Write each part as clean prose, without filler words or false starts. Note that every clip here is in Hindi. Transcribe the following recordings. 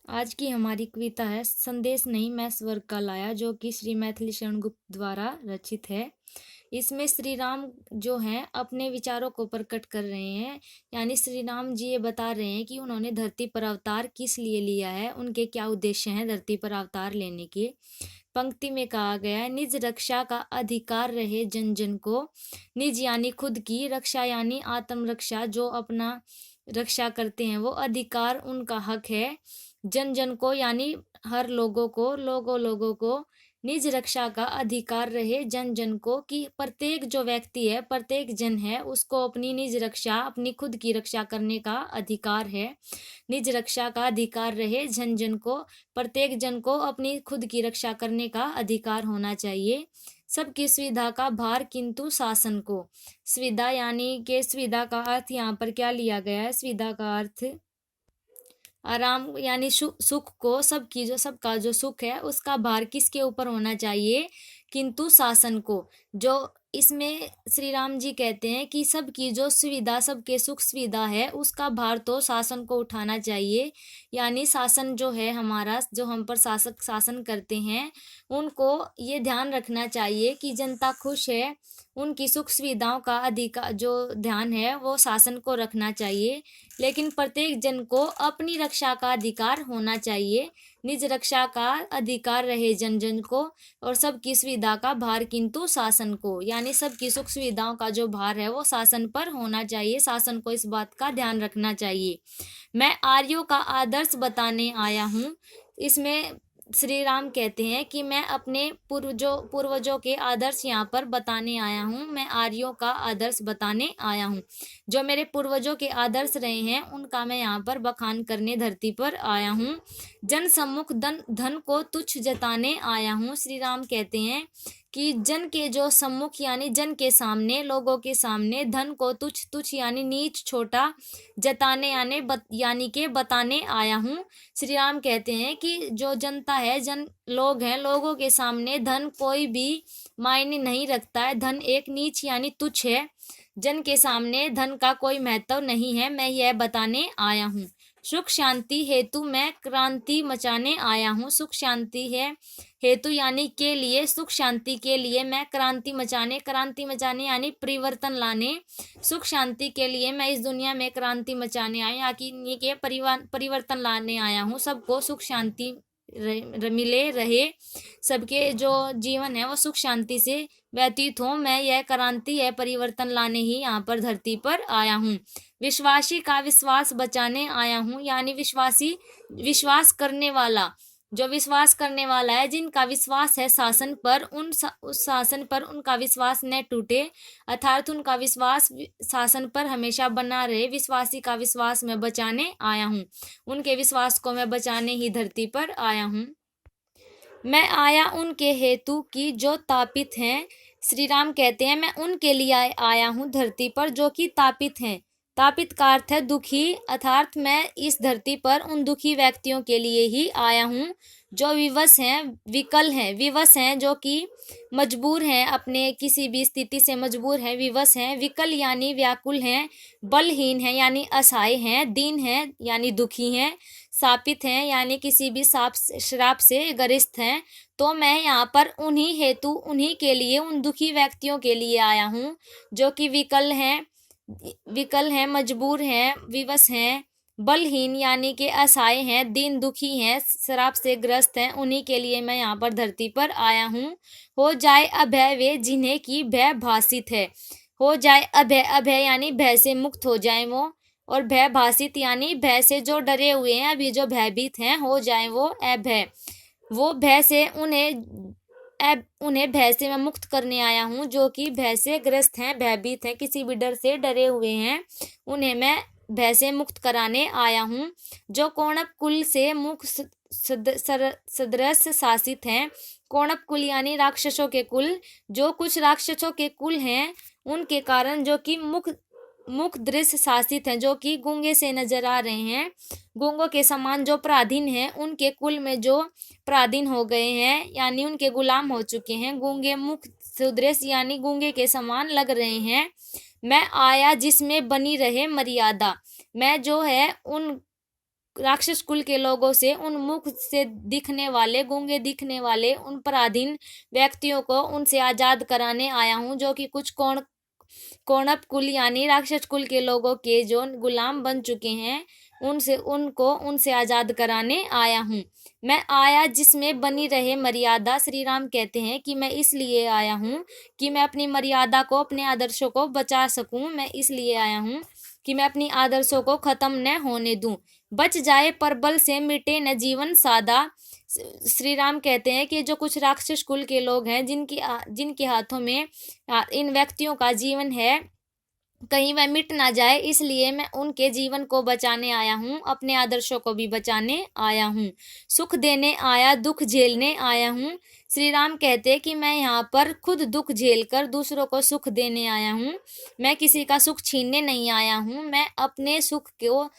आज की हमारी कविता है संदेश नहीं मैं स्वर्ग का लाया, जो कि श्री मैथिली शरण गुप्त द्वारा रचित है। इसमें श्री राम जो हैं अपने विचारों को प्रकट कर रहे हैं, यानी श्री राम जी ये बता रहे हैं कि उन्होंने धरती पर अवतार किस लिए लिया है, उनके क्या उद्देश्य हैं धरती पर अवतार लेने के। पंक्ति में कहा गया है, निज रक्षा का अधिकार रहे जन जन को। निज यानी खुद की, रक्षा यानी आत्मरक्षा, जो अपना रक्षा करते हैं वो अधिकार उनका हक है। जन जन को यानी हर लोगों को निज रक्षा का अधिकार रहे जन जन को, कि प्रत्येक जो व्यक्ति है, प्रत्येक जन है, उसको अपनी निज रक्षा, अपनी खुद की रक्षा करने का अधिकार है। निज रक्षा का अधिकार रहे जन जन को, प्रत्येक जन को अपनी खुद की रक्षा करने का अधिकार होना चाहिए। सबकी सुविधा का भार किंतु शासन को। सुविधा यानी कि सुविधा का अर्थ यहाँ पर क्या लिया गया है? सुविधा का अर्थ आराम यानी सुख को, सबका जो सुख है उसका भार किसके ऊपर होना चाहिए? किंतु शासन को। जो इसमें श्री राम जी कहते हैं कि सबकी जो सुविधा, सबके सुख सुविधा है, उसका भार तो शासन को उठाना चाहिए। यानी शासन जो है हमारा, जो हम पर शासक शासन करते हैं, उनको ये ध्यान रखना चाहिए कि जनता खुश है, उनकी सुख सुविधाओं का अधिकार जो ध्यान है वो शासन को रखना चाहिए। लेकिन प्रत्येक जन को अपनी रक्षा का अधिकार होना चाहिए। निज रक्षा का अधिकार रहे जन जन को, और सबकी सुविधा का भार किंतु शासन को, यानी सबकी सुख सुविधाओं का जो भार है वो शासन पर होना चाहिए। शासन को इस बात का ध्यान रखना चाहिए। मैं आर्यों का आदर्श बताने आया हूँ। इसमें श्री राम कहते हैं कि मैं अपने पूर्वजों के आदर्श यहाँ पर बताने आया हूँ। मैं आर्यों का आदर्श बताने आया हूँ। जो मेरे पूर्वजों के आदर्श रहे हैं उनका मैं यहाँ पर बखान करने धरती पर आया हूँ। जन सम्मुख धन को तुच्छ जताने आया हूँ। श्री राम कहते हैं कि जन के जो सम्मुख यानी जन के सामने, लोगों के सामने धन को तुच्छ, तुच्छ यानी नीच, छोटा, जताने यानी के बताने आया हूँ। श्री राम कहते हैं कि जो जनता है, लोग हैं, लोगों के सामने धन कोई भी मायने नहीं रखता है। धन एक नीच यानी तुच्छ है। जन के सामने धन का कोई महत्व नहीं है, मैं यह बताने आया हूँ। सुख शांति हेतु मैं क्रांति मचाने आया हूँ। सुख शांति है हेतु यानी के लिए, सुख शांति के लिए मैं क्रांति मचाने यानी परिवर्तन लाने, सुख शांति के लिए मैं इस दुनिया में क्रांति मचाने आया, कि परिवर्तन लाने आया हूँ। सबको सुख शांति मिले रहे, सबके जो जीवन है वो सुख शांति से व्यतीत हो। मैं यह क्रांति है परिवर्तन लाने ही यहाँ पर धरती पर आया हूँ। विश्वासी का विश्वास बचाने आया हूँ, यानी विश्वास करने वाला, जो विश्वास करने वाला है, जिनका विश्वास है शासन पर, उस शासन पर उनका विश्वास न टूटे, अर्थात उनका विश्वास शासन पर हमेशा बना रहे। विश्वासी का विश्वास मैं बचाने आया हूँ, उनके विश्वास को मैं बचाने ही धरती पर आया हूँ। मैं आया उनके हेतु की जो तापित हैं। श्री राम कहते हैं मैं उनके लिए आया हूँ धरती पर जो कि तापित हैं। तापित का अर्थ है दुखी, अर्थात मैं इस धरती पर उन दुखी व्यक्तियों के लिए ही आया हूँ जो विवश हैं, विवश हैं, जो कि मजबूर हैं, अपने किसी भी स्थिति से मजबूर हैं, विवश हैं। विकल यानी व्याकुल हैं, बलहीन हैं यानी असहाय हैं, दीन हैं यानी दुखी हैं, शापित हैं यानी किसी भी श्राप से ग्रस्त हैं। तो मैं यहाँ पर उन्हीं हेतु, उन्हीं के लिए, उन दुखी व्यक्तियों के लिए आया हूँ जो कि विकल हैं, मजबूर हैं, विवश हैं, बलहीन यानी कि असहाय हैं, दीन दुखी हैं, श्राप से ग्रस्त हैं। उन्हीं के लिए मैं यहाँ पर धरती पर आया हूँ। हो जाए अभय वे जिन्हें की भय भासित है। हो जाए अभय, अभय यानी भय से मुक्त हो जाए वो, और भय भासित यानी भय से जो डरे हुए हैं, अभी जो भयभीत हैं, हो जाए वो अभय। वो भय से उन्हें भय से मैं मुक्त करने आया हूँ, जो कि भय से ग्रस्त हैं, भयभीत हैं, किसी भी डर से डरे हुए हैं, उन्हें मैं भय से मुक्त कराने आया हूँ। जो कौणप कुल से मुख सदृश शासित हैं। कौणप कुल यानी राक्षसों के कुल, जो कुछ राक्षसों के कुल हैं उनके कारण जो कि मुख दृश्य शासित हैं, जो कि गूंगे से नजर आ रहे हैं, गूंगों के समान जो पराधीन हैं, उनके कुल में जो पराधीन हो गए हैं यानी उनके गुलाम हो चुके हैं, गूंगे मुख सुदृश्य यानी गूंगे के समान लग रहे हैं। मैं आया जिसमें बनी रहे मर्यादा। मैं जो है राक्षस कुल के लोगों से, उन मुख से दिखने वाले, गूंगे दिखने वाले उन पराधीन व्यक्तियों को उनसे आजाद कराने आया हूँ, जो कि कुछ कौणप कुल यानी राक्षस कुल के लोगों के जो गुलाम बन चुके हैं, उनसे आजाद कराने आया हूँ। मैं आया जिसमें बनी रहे मर्यादा। श्री राम कहते हैं कि मैं इसलिए आया हूँ कि मैं अपनी मर्यादा को, अपने आदर्शों को बचा सकूं। मैं इसलिए आया हूँ कि मैं अपनी आदर्शों को खत्म न होने दूं। बच जाए पर बल से मिटे न जीवन सादा। श्री राम कहते हैं कि जो कुछ राक्षस कुल के लोग हैं, जिनके हाथों में इन व्यक्तियों का जीवन है, कहीं वह मिट ना जाए, इसलिए मैं उनके जीवन को बचाने आया हूँ, अपने आदर्शों को भी बचाने आया हूँ। सुख देने आया, दुख झेलने आया हूँ। श्री राम कहते हैं कि मैं यहाँ पर खुद दुख झेलकर दूसरों को सुख देने आया हूँ। मैं किसी का सुख छीनने नहीं आया हूँ। मैं अपने सुख को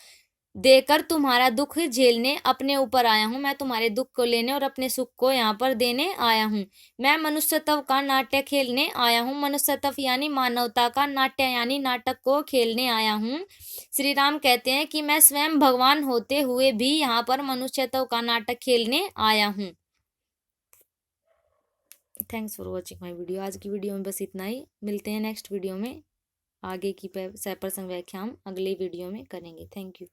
देकर तुम्हारा दुख झेलने अपने ऊपर आया हूँ। मैं तुम्हारे दुख को लेने और अपने सुख को यहाँ पर देने आया हूँ। मैं मनुष्यत्व का नाट्य खेलने आया हूँ। मनुष्यत्व यानी मानवता का, नाट्य यानी नाटक को खेलने आया हूँ। श्री राम कहते हैं कि मैं स्वयं भगवान होते हुए भी यहाँ पर मनुष्यत्व का नाटक खेलने आया हूँ। Thanks for watching my video. आज की वीडियो में बस इतना ही। मिलते हैं नेक्स्ट वीडियो में। आगे की प्रसंग व्याख्या हम अगले वीडियो में करेंगे। Thank you.